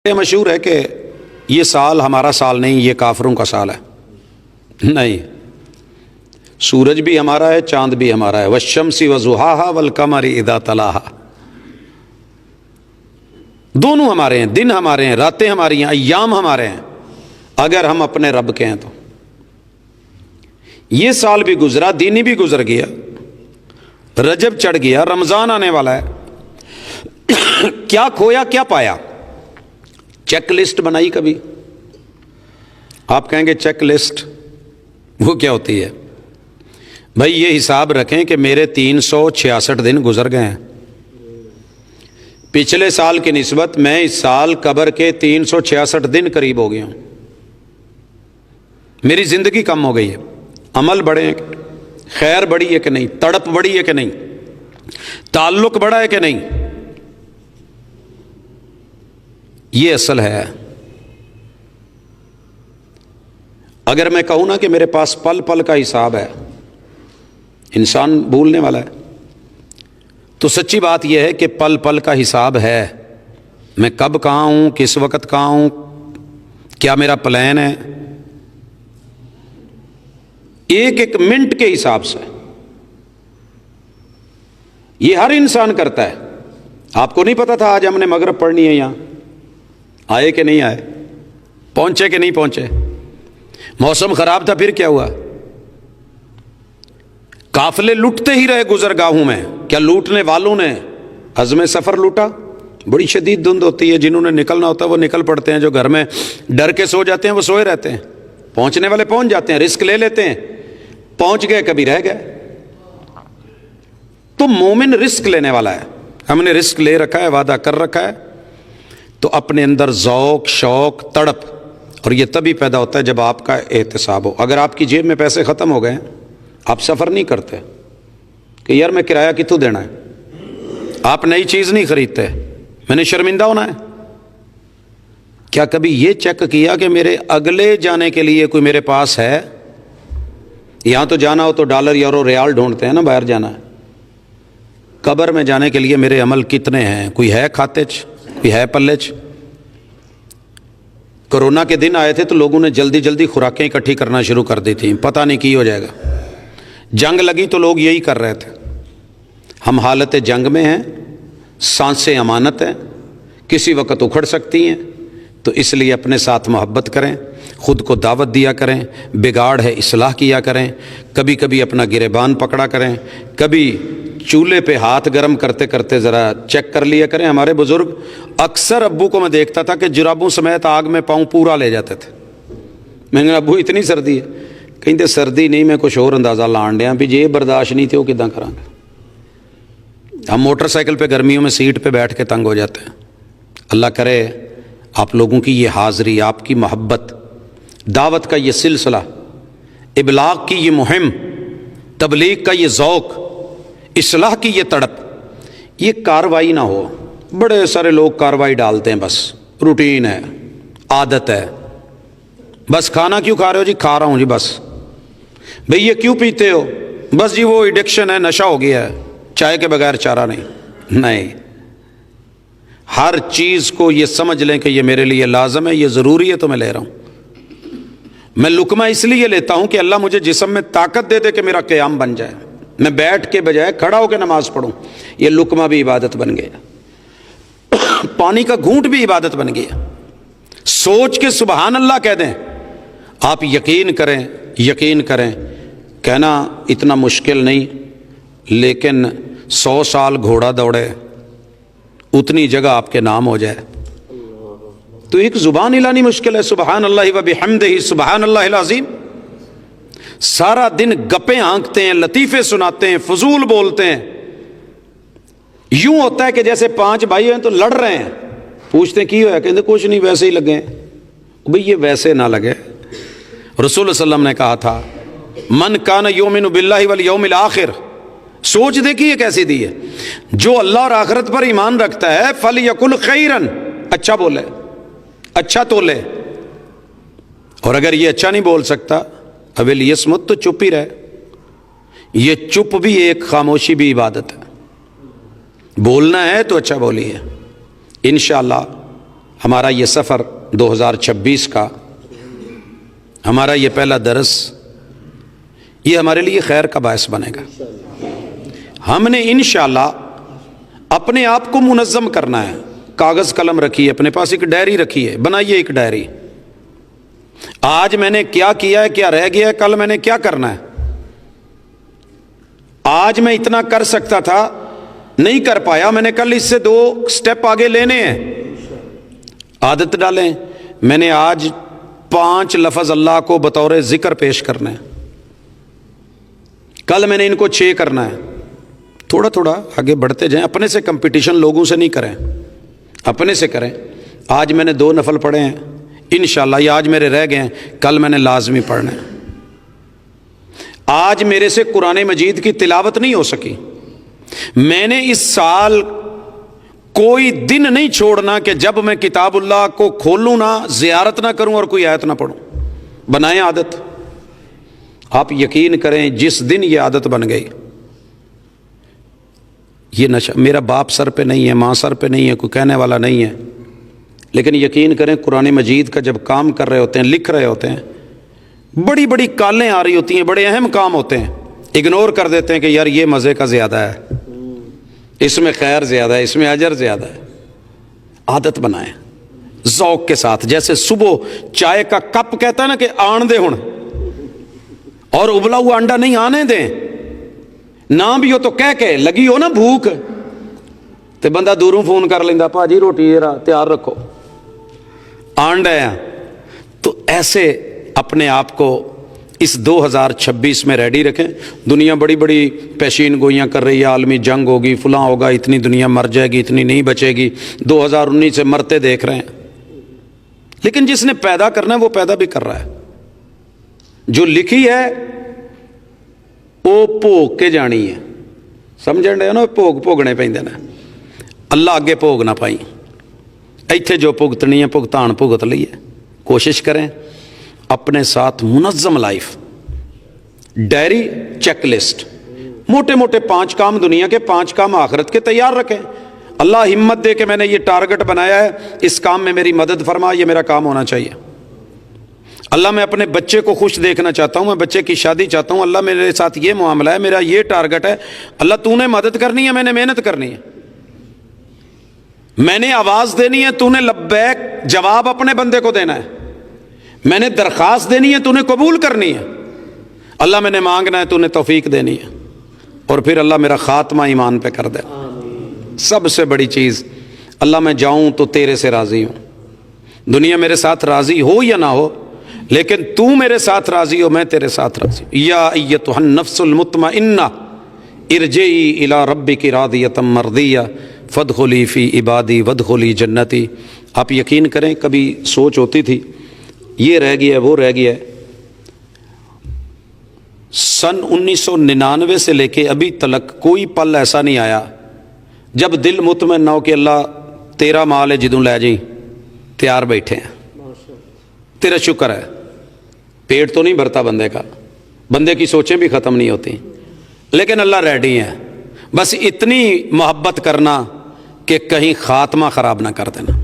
یہ مشہور ہے کہ یہ سال ہمارا سال نہیں، یہ کافروں کا سال ہے۔ نہیں، سورج بھی ہمارا ہے، چاند بھی ہمارا ہے۔ والشمس وضحاها والقمر اذا تلاها، دونوں ہمارے ہیں، دن ہمارے ہیں، راتیں ہماری ہیں، ایام ہمارے ہیں، اگر ہم اپنے رب کے ہیں تو۔ یہ سال بھی گزرا، دینی بھی گزر گیا، رجب چڑھ گیا، رمضان آنے والا ہے۔ کیا کھویا کیا پایا؟ چیک لسٹ بنائی کبھی؟ آپ کہیں گے چیک لسٹ وہ کیا ہوتی ہے؟ بھائی یہ حساب رکھیں کہ میرے 366 دن گزر گئے ہیں، پچھلے سال کی نسبت میں اس سال قبر کے 366 دن قریب ہو گیا ہوں، میری زندگی کم ہو گئی ہے، عمل بڑھے ہیں، خیر بڑھی ہے کہ نہیں، تڑپ بڑھی ہے کہ نہیں، تعلق بڑھا ہے کہ نہیں؟ یہ اصل ہے۔ اگر میں کہوں نا کہ میرے پاس پل پل کا حساب ہے، انسان بھولنے والا ہے، تو سچی بات یہ ہے کہ پل پل کا حساب ہے، میں کب کہاں ہوں، کس وقت کہاں ہوں، کیا میرا پلان ہے، ایک ایک منٹ کے حساب سے یہ ہر انسان کرتا ہے۔ آپ کو نہیں پتا تھا آج ہم نے مغرب پڑھنی ہے، یہاں آئے کہ نہیں آئے، پہنچے کہ نہیں پہنچے، موسم خراب تھا پھر کیا ہوا، قافلے لوٹتے ہی رہے گزرگاہوں میں، کیا لوٹنے والوں نے عزم سفر لوٹا؟ بڑی شدید دھند ہوتی ہے، جنہوں نے نکلنا ہوتا ہے وہ نکل پڑتے ہیں، جو گھر میں ڈر کے سو جاتے ہیں وہ سوئے رہتے ہیں، پہنچنے والے پہنچ جاتے ہیں، رسک لے لیتے ہیں، پہنچ گئے کبھی رہ گئے۔ تو مومن رسک لینے والا ہے، ہم نے رسک لے رکھا ہے، وعدہ کر رکھا ہے، تو اپنے اندر ذوق، شوق، تڑپ، اور یہ تبھی پیدا ہوتا ہے جب آپ کا احتساب ہو۔ اگر آپ کی جیب میں پیسے ختم ہو گئے، آپ سفر نہیں کرتے کہ یار میں کرایہ کتوں دینا ہے، آپ نئی چیز نہیں خریدتے، میں نے شرمندہ ہونا ہے۔ کیا کبھی یہ چیک کیا کہ میرے اگلے جانے کے لیے کوئی میرے پاس ہے؟ یہاں تو جانا ہو تو ڈالر یورو ریال ڈھونڈتے ہیں نا، باہر جانا ہے۔ قبر میں جانے کے لیے میرے عمل کتنے ہیں؟ کوئی ہے کھاتے چ، کوئی ہے پلے چ؟ کرونا کے دن آئے تھے تو لوگوں نے جلدی جلدی خوراکیں اکٹھی کرنا شروع کر دی تھیں، پتہ نہیں کی ہو جائے گا۔ جنگ لگی تو لوگ یہی کر رہے تھے۔ ہم حالت جنگ میں ہیں، سانسیں امانت ہیں، کسی وقت اکھڑ سکتی ہیں، تو اس لیے اپنے ساتھ محبت کریں، خود کو دعوت دیا کریں، بگاڑ ہے اصلاح کیا کریں، کبھی کبھی اپنا گریبان پکڑا کریں، کبھی چولہے پہ ہاتھ گرم کرتے کرتے ذرا چیک کر لیا کریں۔ ہمارے بزرگ اکثر ابو کو میں دیکھتا تھا کہ جرابوں سمیت آگ میں پاؤں پورا لے جاتے تھے۔ میں نے کہا ابو اتنی سردی ہے؟ کہیں سردی نہیں، میں کچھ اور اندازہ لان ڈیا بھی جی برداشت نہیں تھی وہ کداں کریں گے۔ ہم موٹر سائیکل پہ گرمیوں میں سیٹ پہ بیٹھ کے تنگ ہو جاتے ہیں۔ اللہ کرے آپ لوگوں کی یہ حاضری، آپ کی محبت، دعوت کا یہ سلسلہ، ابلاغ کی یہ مہم، تبلیغ کا یہ ذوق، اصلاح کی یہ تڑپ، یہ کاروائی نہ ہو۔ بڑے سارے لوگ کاروائی ڈالتے ہیں، بس روٹین ہے، عادت ہے، بس کھانا کیوں کھا رہے ہو جی؟ کھا رہا ہوں جی بس۔ بھئی یہ کیوں پیتے ہو؟ بس جی وہ ایڈکشن ہے، نشہ ہو گیا ہے، چائے کے بغیر چارہ نہیں۔ نہیں، ہر چیز کو یہ سمجھ لیں کہ یہ میرے لیے لازم ہے، یہ ضروری ہے تو میں لے رہا ہوں۔ میں لقمہ اس لیے لیتا ہوں کہ اللہ مجھے جسم میں طاقت دے دے کہ میرا قیام بن جائے، میں بیٹھ کے بجائے کھڑا ہو کے نماز پڑھوں۔ یہ لقمہ بھی عبادت بن گیا، پانی کا گھونٹ بھی عبادت بن گیا۔ سوچ کے سبحان اللہ کہہ دیں، آپ یقین کریں، یقین کریں، کہنا اتنا مشکل نہیں، لیکن 100 سال گھوڑا دوڑے اتنی جگہ آپ کے نام ہو جائے تو ایک زبان ہلانی مشکل ہے۔ سبحان اللہ و بحمدہ سبحان اللہ العظیم۔ سارا دن گپیں ہانکتے ہیں، لطیفے سناتے ہیں، فضول بولتے ہیں، یوں ہوتا ہے کہ جیسے 5 بھائی ہیں تو لڑ رہے ہیں، پوچھتے ہیں کی ہوا؟ کہتے کچھ نہیں، ویسے ہی لگے ہیں۔ بھئی یہ ویسے نہ لگے۔ رسول اللہ صلی اللہ علیہ وسلم نے کہا تھا من کان یؤمن باللہ والیوم الآخر، سوچ دیکھیے یہ کیسی دی ہے، جو اللہ اور آخرت پر ایمان رکھتا ہے فلیقل خیرا، اچھا بولے، اچھا تولے، اور اگر یہ اچھا نہیں بول سکتا اویل یسمت، تو چپ ہی رہے۔ یہ چپ بھی ایک خاموشی بھی عبادت ہے۔ بولنا ہے تو اچھا بولیے، انشاءاللہ ہمارا یہ سفر 2026 کا ہمارا یہ پہلا درس یہ ہمارے لیے خیر کا باعث بنے گا. ہم نے انشاءاللہ اپنے آپ کو منظم کرنا ہے. کاغذ قلم رکھیے, اپنے پاس ایک ڈائری رکھیے, بنائیے ایک ڈائری. آج میں نے کیا کیا ہے, کیا رہ گیا ہے, کل میں نے کیا کرنا ہے. آج میں اتنا کر سکتا تھا, نہیں کر پایا, میں نے کل اس سے 2 سٹیپ آگے لینے ہیں. عادت ڈالیں. میں نے آج 5 لفظ اللہ کو بطور ذکر پیش کرنا ہے, کل میں نے ان کو 6 کرنا ہے. تھوڑا تھوڑا آگے بڑھتے جائیں. اپنے سے کمپٹیشن لوگوں سے نہیں کریں, اپنے سے کریں. آج میں نے 2 نفل پڑھے ہیں, انشاءاللہ یہ آج میرے رہ گئے ہیں, کل میں نے لازمی پڑھنا ہے. آج میرے سے قرآن مجید کی تلاوت نہیں ہو سکی, میں نے اس سال کوئی دن نہیں چھوڑنا کہ جب میں کتاب اللہ کو کھولوں نہ, زیارت نہ کروں اور کوئی آیت نہ پڑھوں. بنائیں عادت. آپ یقین کریں جس دن یہ عادت بن گئی, یہ نشہ میرا باپ سر پہ نہیں ہے, ماں سر پہ نہیں ہے, کوئی کہنے والا نہیں ہے, لیکن یقین کریں قرآن مجید کا جب کام کر رہے ہوتے ہیں, لکھ رہے ہوتے ہیں, بڑی بڑی کالیں آ رہی ہوتی ہیں, بڑے اہم کام ہوتے ہیں, اگنور کر دیتے ہیں کہ یار یہ مزے کا زیادہ ہے, اس میں خیر زیادہ ہے, اس میں اجر زیادہ ہے. عادت بنائیں ذوق کے ساتھ. جیسے صبح چائے کا کپ کہتا ہے نا کہ آن دے ہن, اور ابلا ہوا انڈا نہیں آنے دیں. نہ بھی ہو تو کہہ کے لگی ہو نا بھوک تے بندہ دوروں فون کر لیندہ, پا جی روٹی تیار رکھو, آنڈ ہے. تو ایسے اپنے آپ کو اس 2026 میں ریڈی رکھیں. دنیا بڑی بڑی پیشین گوئیاں کر رہی ہے, عالمی جنگ ہوگی, فلاں ہوگا, اتنی دنیا مر جائے گی, اتنی نہیں بچے گی. 2019 سے مرتے دیکھ رہے ہیں, لیکن جس نے پیدا کرنا ہے وہ پیدا بھی کر رہا ہے. جو لکھی ہے وہ بھوگ کے جانی ہے, سمجھن رہے ہو نا, بھوگنے پیندے نا. اللہ اگے بھوگ نہ پائی, ایتھے جو بھگتنی ہے بھگتان بھگت لئیے. کوشش کریں اپنے ساتھ منظم لائف, ڈائری, چیک لسٹ, موٹے موٹے 5 کام دنیا کے, 5 کام آخرت کے تیار رکھیں. اللہ ہمت دے کہ میں نے یہ ٹارگٹ بنایا ہے, اس کام میں میری مدد فرما, یہ میرا کام ہونا چاہیے. اللہ میں اپنے بچے کو خوش دیکھنا چاہتا ہوں, میں بچے کی شادی چاہتا ہوں, اللہ میرے ساتھ یہ معاملہ ہے, میرا یہ ٹارگٹ ہے. اللہ تو نے مدد کرنی ہے, میں نے محنت کرنی ہے, میں نے آواز دینی ہے, تو نے لبیک جواب اپنے بندے کو دینا ہے, میں نے درخواست دینی ہے, تو نے قبول کرنی ہے. اللہ میں نے مانگنا ہے, تو نے توفیق دینی ہے, اور پھر اللہ میرا خاتمہ ایمان پہ کر دے. سب سے بڑی چیز, اللہ میں جاؤں تو تیرے سے راضی ہوں. دنیا میرے ساتھ راضی ہو یا نہ ہو, لیکن تو میرے ساتھ راضی ہو, میں تیرے ساتھ راضی ہوں. یا ایتھا النفس المطمئنہ ارجعی الی ربک راضیۃ مرضیہ فادخلی فی عبادی وادخلی جنتی. آپ یقین کریں کبھی سوچ ہوتی تھی یہ رہ گیا ہے, وہ رہ گیا ہے. سن 1999 سے لے کے ابھی تلک کوئی پل ایسا نہیں آیا جب دل مطمئن نہ ہو کہ اللہ تیرا مال ہے, جدوں لے جائیں, تیار بیٹھے ہیں, تیرا شکر ہے. پیٹ تو نہیں بھرتا بندے کا, بندے کی سوچیں بھی ختم نہیں ہوتی, لیکن اللہ ریڈی ہے. بس اتنی محبت کرنا کہ کہیں خاتمہ خراب نہ کر دینا.